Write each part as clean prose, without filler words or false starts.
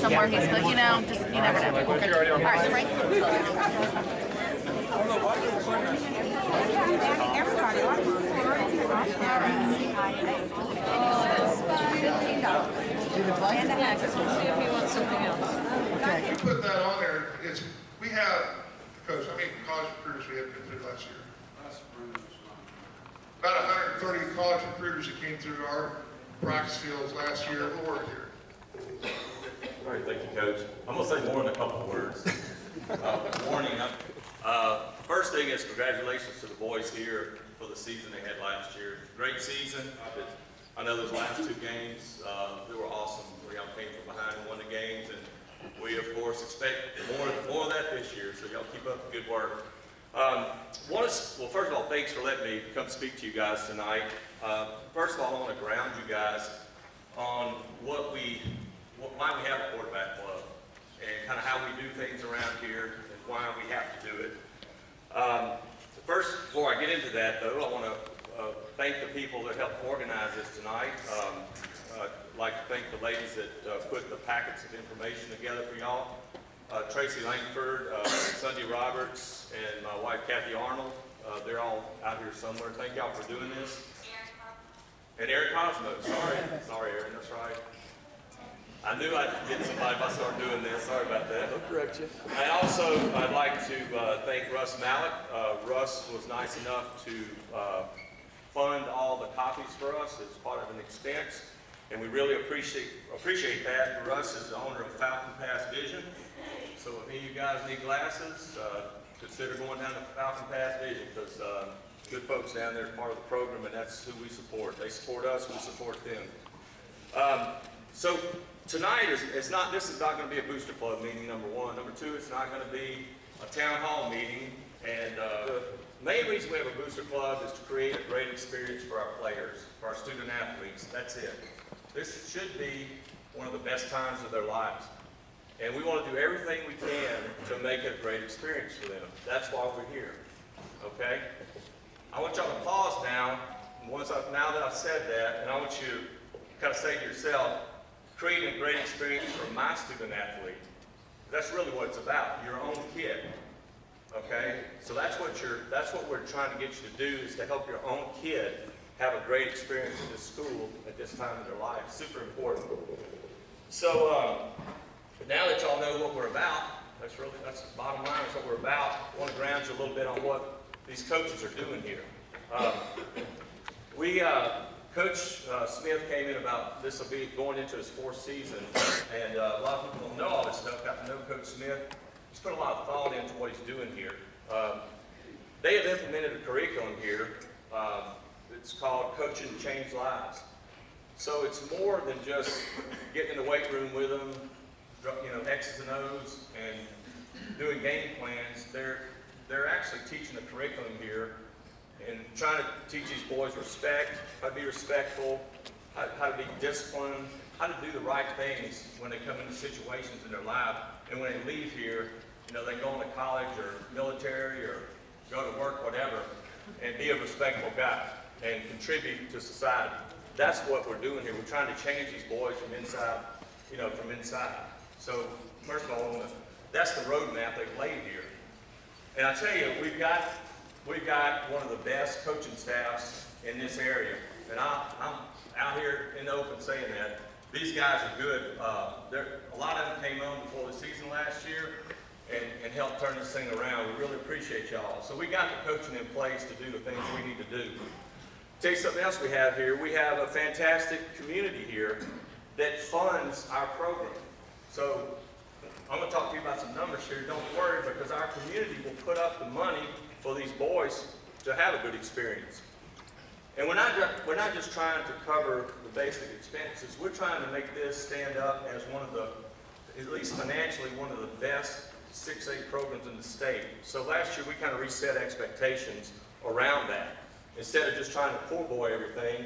somewhere. He's, but you know, just you never know. Okay. All right, Frank. We put that on there. We have, Coach, how many college recruiters we had come through last year? About 130 college recruiters that came through our practice fields last year. We'll work here. All right, thank you, Coach. I'm going to say more than a couple of words. Warning up. First thing is congratulations to the boys here for the season they had last year. Great season. I know those last two games, they were awesome. Y'all came from behind and won the games, and we, of course, expect more of that this year, so y'all keep up the good work. Well, first of all, thanks for letting me come speak to you guys tonight. First of all, I want to ground you guys on why we have a quarterback club and kind of how we do things around here and why we have to do it. First, before I get into that, though, I want to thank the people that helped organize this tonight. I'd like to thank the ladies that put the packets of information together for y'all. Tracy Langford, Sunday Roberts, and my wife Kathy Arnold. They're all out here somewhere. Thank y'all for doing this. And Eric Cosmo. Sorry, Aaron. That's right. I knew I'd get somebody if I started doing this. Sorry about that. I'll correct you. And also, I'd like to thank Russ Mallett. Russ was nice enough to fund all the copies for us as part of an expense, and we really appreciate that. Russ is the owner of Falcon Pass Vision, so if any of you guys need glasses, consider going down to Falcon Pass Vision, because good folks down there is part of the program, and that's who we support. They support us, we support them. So tonight this is not going to be a booster club meeting, number one. Number two, it's not going to be a town hall meeting. And the main reason we have a booster club is to create a great experience for our players, for our student athletes. That's it. This should be one of the best times of their lives. And we want to do everything we can to make it a great experience for them. That's why we're here. Okay? I want y'all to pause now, now that I've said that, and I want you to kind of say to yourself, creating a great experience for my student athlete. That's really what it's about, your own kid. Okay? So that's what we're trying to get you to do, is to help your own kid have a great experience at this school at this time of their life. Super important. So now that y'all know what we're about, that's the bottom line, is what we're about. I want to ground you a little bit on what these coaches are doing here. Coach Smith came in about, this will be going into his fourth season, and a lot of people don't know all this stuff, got to know Coach Smith. He's put a lot of thought into what he's doing here. They have implemented a curriculum here. It's called Coaching Change Lives. So it's more than just getting in the weight room with them, X's and O's, and doing game plans. They're actually teaching a curriculum here and trying to teach these boys respect, how to be respectful, how to be disciplined, how to do the right things when they come into situations in their life. And when they leave here, they go on to college or military or go to work, whatever, and be a respectful guy and contribute to society. That's what we're doing here. We're trying to change these boys from inside, from inside. So first of all, that's the roadmap they've laid here. And I tell you, we've got one of the best coaching staffs in this area. And I'm out here in the open saying that. These guys are good. A lot of them came on before the season last year and helped turn this thing around. We really appreciate y'all. So we got the coaching in place to do the things we need to do. Tell you something else we have here. We have a fantastic community here that funds our program. So I'm going to talk to you about some numbers here. Don't worry, because our community will put up the money for these boys to have a good experience. And we're not just trying to cover the basic expenses. We're trying to make this stand up as one of the, at least financially, one of the best 6A programs in the state. So last year we kind of reset expectations around that. Instead of just trying to poor boy everything,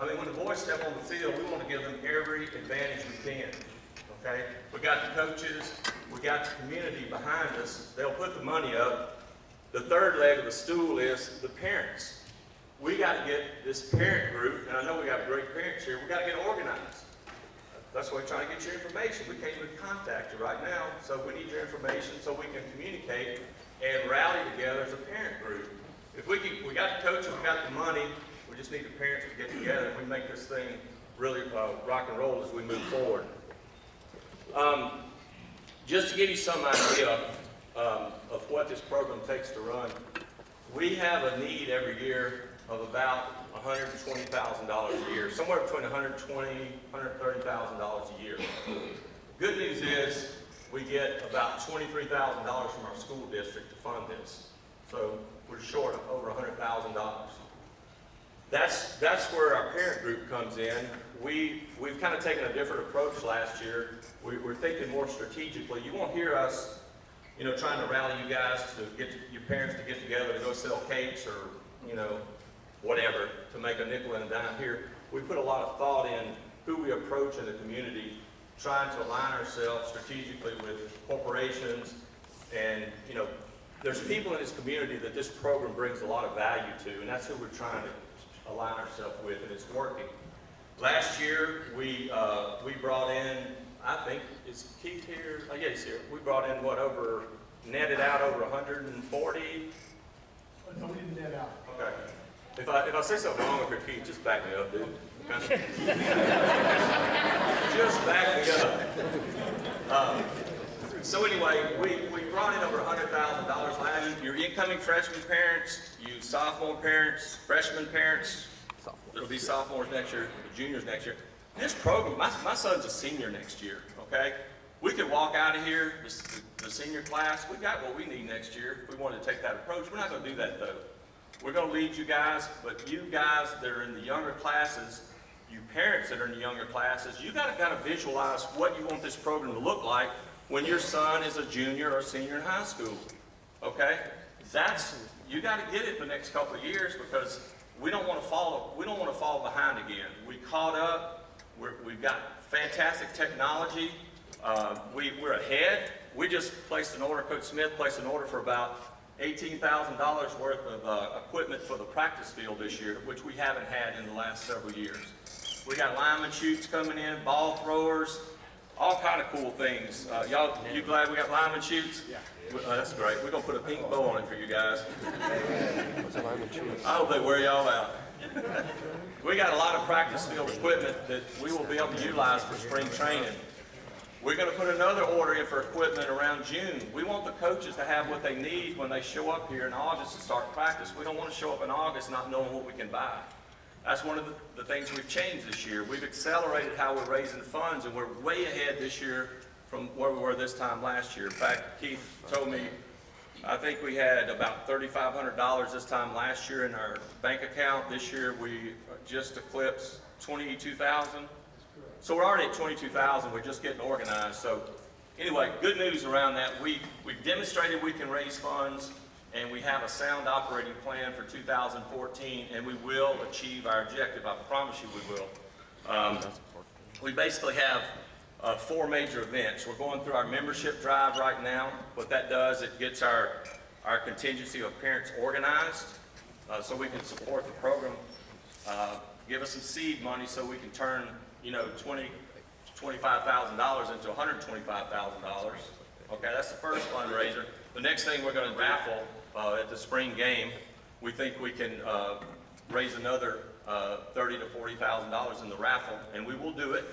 I mean, when the boys step on the field, we want to give them every advantage we can. Okay? We got the coaches, we got the community behind us. They'll put the money up. The third leg of the stool is the parents. We got to get this parent group, and I know we got great parents here, we got to get organized. That's why we're trying to get your information. We can't even contact you right now, so we need your information so we can communicate and rally together as a parent group. If we got the coaches, we got the money, we just need the parents to get together and we make this thing really rock and roll as we move forward. Just to give you some idea of what this program takes to run, we have a need every year of about $120,000 a year, somewhere between $120,000 and $130,000 a year. Good news is we get about $23,000 from our school district to fund this. So we're short of over $100,000. That's where our parent group comes in. We've kind of taken a different approach last year. We're thinking more strategically. You won't hear us, trying to rally you guys to get your parents to get together to go sell cakes or, whatever, to make a nickel and a dime here. We put a lot of thought in who we approach in the community, trying to align ourselves strategically with corporations. And, there's people in this community that this program brings a lot of value to, and that's who we're trying to align ourselves with, and it's working. Last year, we brought in, I think, is Keith here? Oh, yeah, he's here. We brought in, netted out over 140? No, we didn't net out. Okay. If I say something wrong with your Keith, just back me up, dude. Okay? Just back me up. So anyway, we brought in over $100,000 last year. Your incoming freshman parents, you sophomore parents, freshman parents, it'll be sophomores next year, juniors next year. This program, my son's a senior next year, okay? We could walk out of here, the senior class, we got what we need next year if we wanted to take that approach. We're not going to do that though. We're going to lead you guys, but you guys that are in the younger classes, you parents that are in the younger classes, you got to kind of visualize what you want this program to look like when your son is a junior or senior in high school, okay? You got to get it the next couple of years because we don't want to fall behind again. We caught up, we've got fantastic technology, we're ahead. We just placed an order, Coach Smith placed an order for about $18,000 worth of equipment for the practice field this year, which we haven't had in the last several years. We got lineman chutes coming in, ball throwers, all kind of cool things. Y'all, you glad we got lineman chutes? Yeah. That's great. We're going to put a pink bow on it for you guys. I hope they wear y'all out. We got a lot of practice field equipment that we will be able to utilize for spring training. We're going to put another order in for equipment around June. We want the coaches to have what they need when they show up here in August to start practice. We don't want to show up in August not knowing what we can buy. That's one of the things we've changed this year. We've accelerated how we're raising funds, and we're way ahead this year from where we were this time last year. In fact, Keith told me, I think we had about $3,500 this time last year in our bank account. This year we just eclipsed 22,000. So we're already at 22,000. We're just getting organized. So anyway, good news around that. We've demonstrated we can raise funds, and we have a sound operating plan for 2014, and we will achieve our objective. I promise you we will. We basically have 4 major events. We're going through our membership drive right now. What that does, it gets our contingency of parents organized so we can support the program. Give us some seed money so we can turn $25,000 into $125,000. Okay, that's the first fundraiser. The next thing we're going to raffle at the spring game. We think we can raise another $30,000 to $40,000 in the raffle, and we will do it.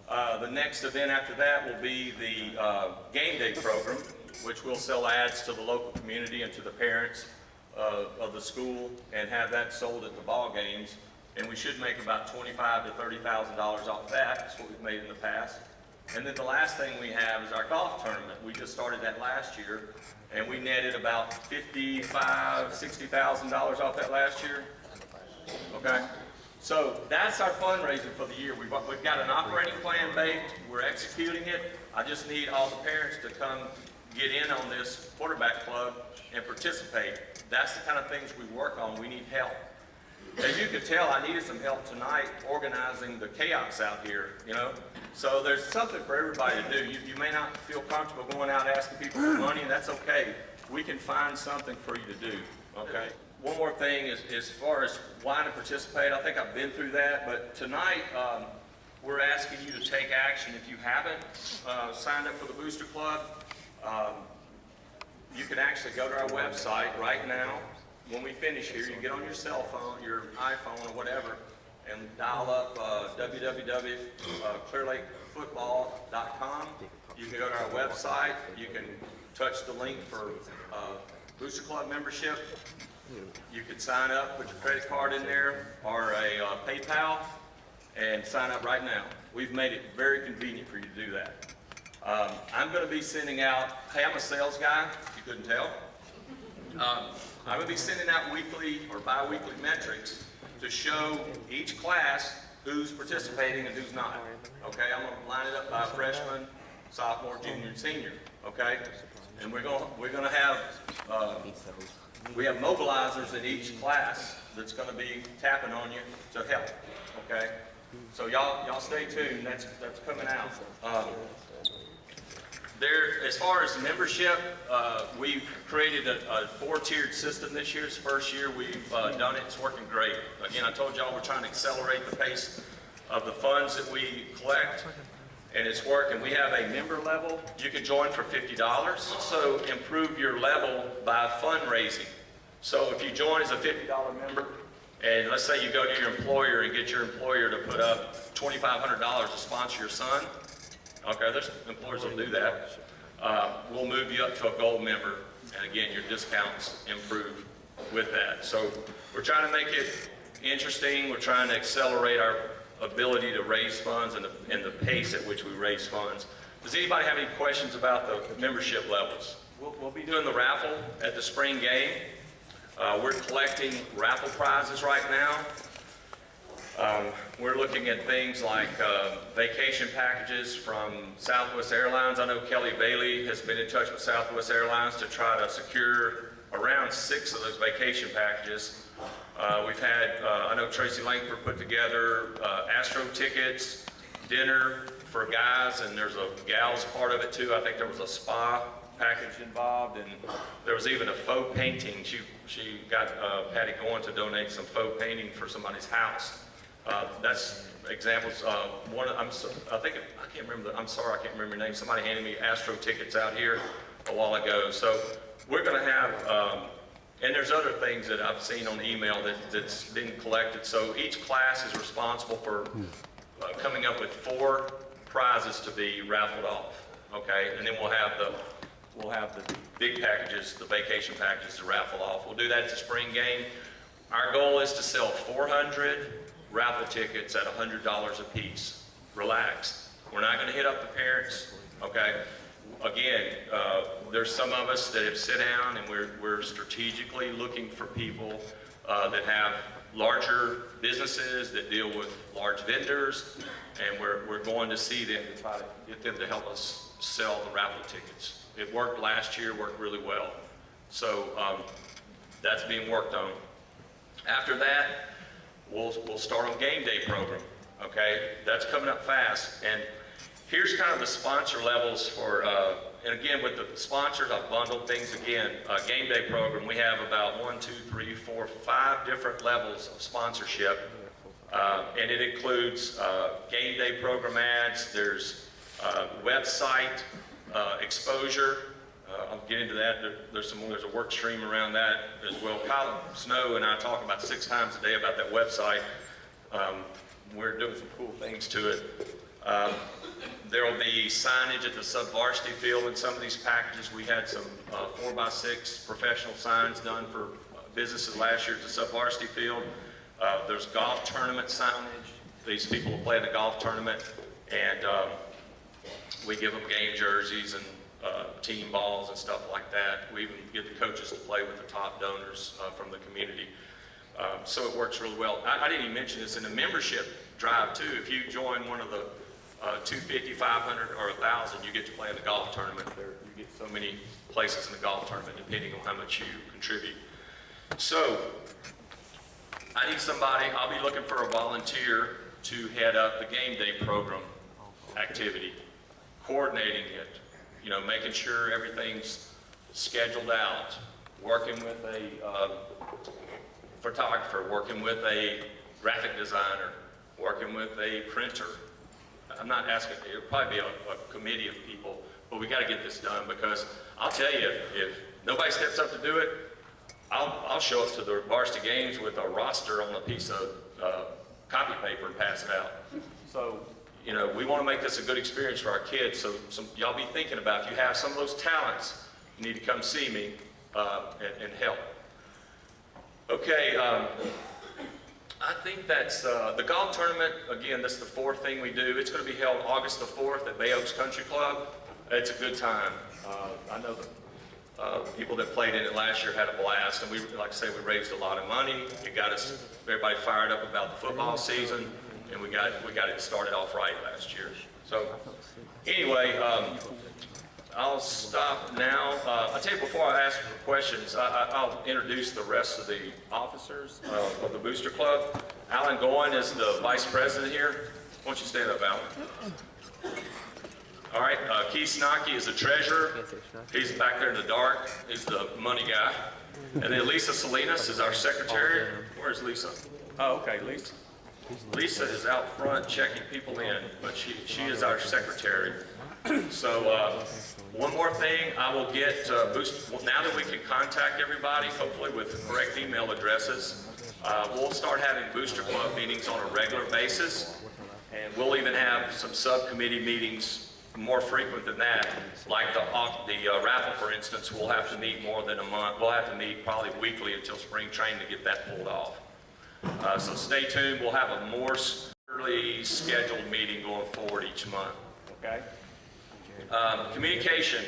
The next event after that will be the game day program, which will sell ads to the local community and to the parents of the school and have that sold at the ball games. And we should make about $25,000 to $30,000 off that. That's what we've made in the past. And then the last thing we have is our golf tournament. We just started that last year, and we netted about $55,000, $60,000 off that last year. Okay, so that's our fundraising for the year. We've got an operating plan baked. We're executing it. I just need all the parents to come get in on this quarterback club and participate. That's the kind of things we work on. We need help. As you can tell, I needed some help tonight organizing the chaos out here, So there's something for everybody to do. You may not feel comfortable going out asking people for money, and that's okay. We can find something for you to do, okay? One more thing is as far as why to participate, I think I've been through that, but tonight we're asking you to take action. If you haven't signed up for the Booster Club, you can actually go to our website right now. When we finish here, you get on your cell phone, your iPhone or whatever, and dial up www.clearlakefootball.com. You can go to our website. You can touch the link for Booster Club membership. You can sign up, put your credit card in there or a PayPal, and sign up right now. We've made it very convenient for you to do that. I'm going to be sending out, hey, I'm a sales guy, if you couldn't tell. I'm going to be sending out weekly or bi-weekly metrics to show each class who's participating and who's not. Okay, I'm going to line it up by freshman, sophomore, junior, and senior. Okay, and we're going to have we have mobilizers in each class that's going to be tapping on you to help. Okay, so y'all stay tuned. That's coming out. As far as membership, we've created a 4-tiered system this year. It's the first year we've done it. It's working great. Again, I told y'all we're trying to accelerate the pace of the funds that we collect, and it's working. We have a member level. You can join for $50, so improve your level by fundraising. So if you join as a $50 member, and let's say you go to your employer and get your employer to put up $2,500 to sponsor your son, okay, there's employers will do that. We'll move you up to a gold member, and again, your discounts improve with that. So we're trying to make it interesting. We're trying to accelerate our ability to raise funds and the pace at which we raise funds. Does anybody have any questions about the membership levels? We'll be doing the raffle at the spring game. We're collecting raffle prizes right now. We're looking at things like vacation packages from Southwest Airlines. I know Kelly Bailey has been in touch with Southwest Airlines to try to secure around 6 of those vacation packages. We've had, I know Tracy Langford put together Astro tickets, dinner for guys, and there's a gals part of it too. I think there was a spa package involved, and there was even a faux painting. She got Patty going to donate some faux painting for somebody's house. That's examples. I'm sorry, I can't remember your name. Somebody handed me Astro tickets out here a while ago. So we're going to have, and there's other things that I've seen on email that's been collected. So each class is responsible for coming up with 4 prizes to be raffled off. Okay, and then we'll have the big packages, the vacation packages to raffle off. We'll do that at the spring game. Our goal is to sell 400 raffle tickets at $100 a piece. Relax. We're not going to hit up the parents, okay? Again, there's some of us that have sit down and we're strategically looking for people that have larger businesses that deal with large vendors, and we're going to see them to try to get them to help us sell the raffle tickets. It worked last year, worked really well. So that's being worked on. After that, we'll start on game day program, okay? That's coming up fast. And here's kind of the sponsor levels for, and again, with the sponsors, I've bundled things again. Game day program, we have about 5 different levels of sponsorship. And it includes game day program ads, there's website exposure. I'll get into that. There's a work stream around that as well. Kyle Snow and I talk about 6 times a day about that website. We're doing some cool things to it. There will be signage at the sub-varsity field in some of these packages. We had some 4x6 professional signs done for businesses last year at the sub-varsity field. There's golf tournament signage. These people will play in the golf tournament, and we give them game jerseys and team balls and stuff like that. We even get the coaches to play with the top donors from the community. So it works really well. I didn't even mention this in the membership drive too. If you join one of the 250, 500, or 1,000, you get to play in the golf tournament. You get so many places in the golf tournament depending on how much you contribute. So I need somebody. I'll be looking for a volunteer to head up the game day program activity, coordinating it, making sure everything's scheduled out, working with a photographer, working with a graphic designer, working with a printer, I'm not asking, it'll probably be a committee of people, but we got to get this done because I'll tell you, if nobody steps up to do it, I'll show up to the varsity games with a roster on a piece of copy paper and pass it out. So, you know, we want to make this a good experience for our kids. So y'all be thinking about if you have some of those talents, you need to come see me and help. Okay, I think that's the golf tournament. Again, this is the fourth thing we do. It's going to be held August the 4th at Bay Oaks Country Club. It's a good time. I know the people that played in it last year had a blast, and we, like I say, we raised a lot of money. It got us everybody fired up about the football season, and we got it started off right last year. So anyway, I'll stop now. I'll tell you before I ask for questions, I'll introduce the rest of the officers of the Booster Club. Alan Goin is the vice president here. Why don't you stand up, Alan? All right, Keith Snocki is the treasurer. He's back there in the dark. He's the money guy. And then Lisa Salinas is our secretary. Where's Lisa? Oh, okay, Lisa. Lisa is out front checking people in, but she is our secretary. So one more thing, I will get now that we can contact everybody, hopefully with correct email addresses, we'll start having Booster Club meetings on a regular basis, and we'll even have some subcommittee meetings more frequent than that. Like the raffle, for instance, we'll have to meet more than a month. We'll have to meet probably weekly until spring training to get that pulled off. So stay tuned. We'll have a more early scheduled meeting going forward each month. Okay. Communication.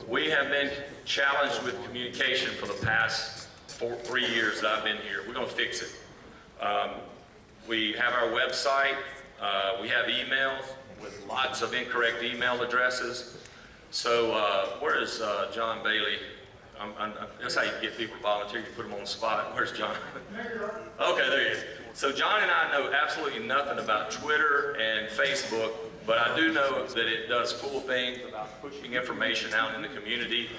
We have been challenged with communication for the past 3 years that I've been here. We're going to fix it. We have our website. We have emails with lots of incorrect email addresses. So where is John Bailey? That's how you get people to volunteer. You put them on the spot. Where's John? Okay, there he is. So John and I know absolutely nothing about Twitter and Facebook, but I do know that it does cool things about pushing information out in the community,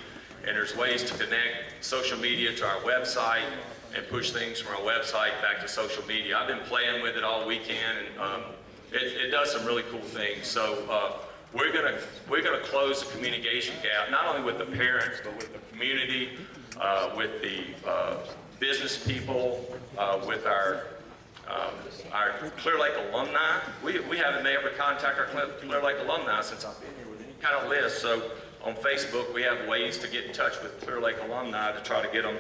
and there's ways to connect social media to our website and push things from our website back to social media. I've been playing with it all weekend, and it does some really cool things. So we're gonna close the communication gap, not only with the parents, but with the community, with the business people, with our Clear Lake alumni. We haven't been able to contact our Clear Lake alumni since I've been here with any kind of list. So on Facebook, we have ways to get in touch with Clear Lake alumni to try to get them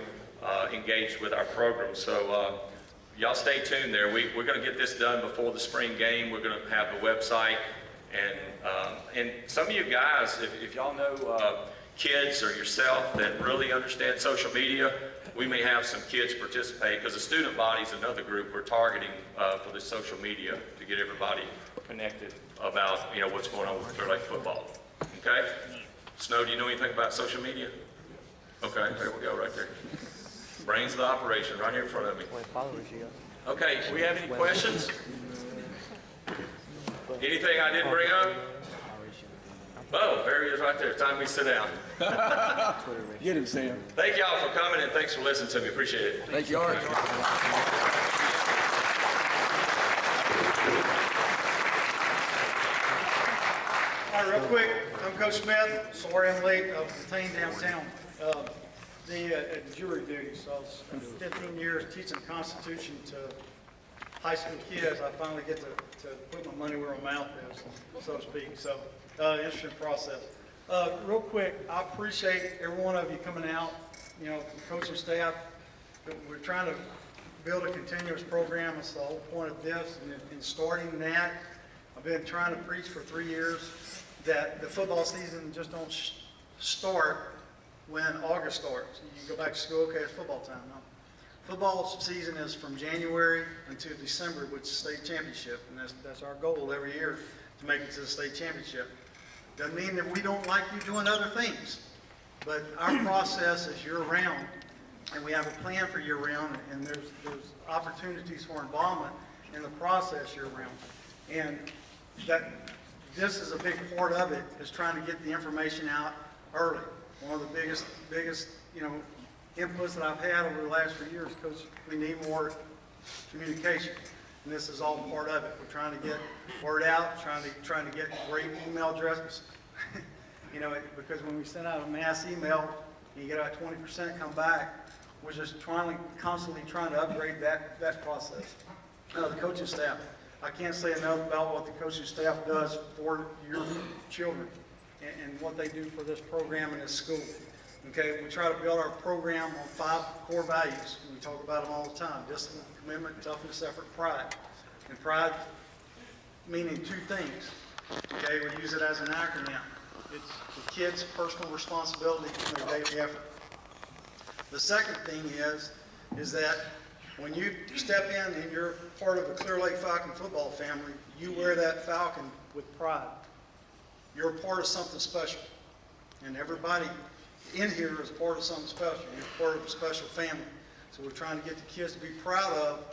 engaged with our program. So y'all stay tuned there. We're going to get this done before the spring game. We're going to have the website. And some of you guys, if y'all know kids or yourself that really understand social media, we may have some kids participate, because the student body is another group we're targeting for this social media to get everybody connected about what's going on with Clear Lake football. Okay? Snow, do you know anything about social media? Okay, there we go, right there. Brains of the operation, right here in front of me. Okay, do we have any questions? Anything I didn't bring up? Oh, there he is right there. It's time we sit down. Get him, Sam. Thank y'all for coming, and thanks for listening to me. Appreciate it. Thank you, Art. All right, real quick, I'm Coach Smith. Sorry I'm late. I was detained downtown. At jury duty, so I was 15 years teaching Constitution to high school kids. I finally get to put my money where my mouth is, so to speak. So, interesting process. Real quick, I appreciate every one of you coming out, coaching staff. We're trying to build a continuous program. That's the whole point of this. And in starting that, I've been trying to preach for 3 years that the football season just don't start when August starts. You go back to school, okay, it's football time. No. Football season is from January until December, which is state championship, and that's our goal every year, to make it to the state championship. Doesn't mean that we don't like you doing other things, but our process is year-round, and we have a plan for year-round, and there's opportunities for involvement in the process year-round, and this is a big part of it, is trying to get the information out early. One of the biggest inputs that I've had over the last few years, because we need more communication. and this is all part of it. We're trying to get word out, trying to get great email addresses. You know, because when we send out a mass email, and you get out 20% come back, we're just constantly trying to upgrade that process. The coaching staff, I can't say enough about what the coaching staff does for your children and what they do for this program and this school. Okay, we try to build our program on 5 core values. We talk about them all the time: discipline, commitment, toughness, effort, pride. And pride meaning 2 things. Okay, we use it as an acronym. It's the kids' personal responsibility and their daily effort. The second thing is that when you step in and you're part of a Clear Lake Falcon football family, you wear that Falcon with pride. You're a part of something special. And everybody in here is part of something special. You're part of a special family. So we're trying to get the kids to be proud of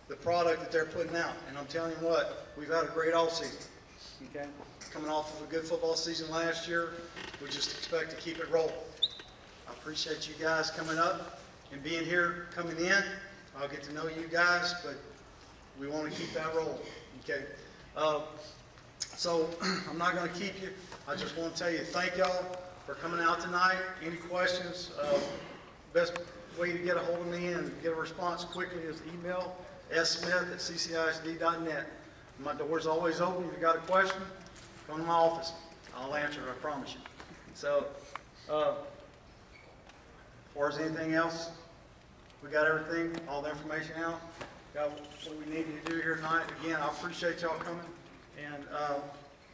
the product that they're putting out. And I'm telling you what, we've had a great offseason. Okay? Coming off of a good football season last year, we just expect to keep it rolling. I appreciate you guys coming up and being here, coming in. I'll get to know you guys, but we want to keep that rolling. Okay? So I'm not going to keep you. I just want to tell you thank y'all for coming out tonight. Any questions? Best way to get a hold of me and get a response quickly is email smith@ccisd.net. My door's always open. If you got a question, come to my office. I'll answer it, I promise you. So, as far as anything else, we got everything, all the information out. Got what we needed to do here tonight. Again, I appreciate y'all coming, and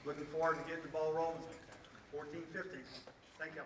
looking forward to getting the ball rolling. 14-15. Thank you.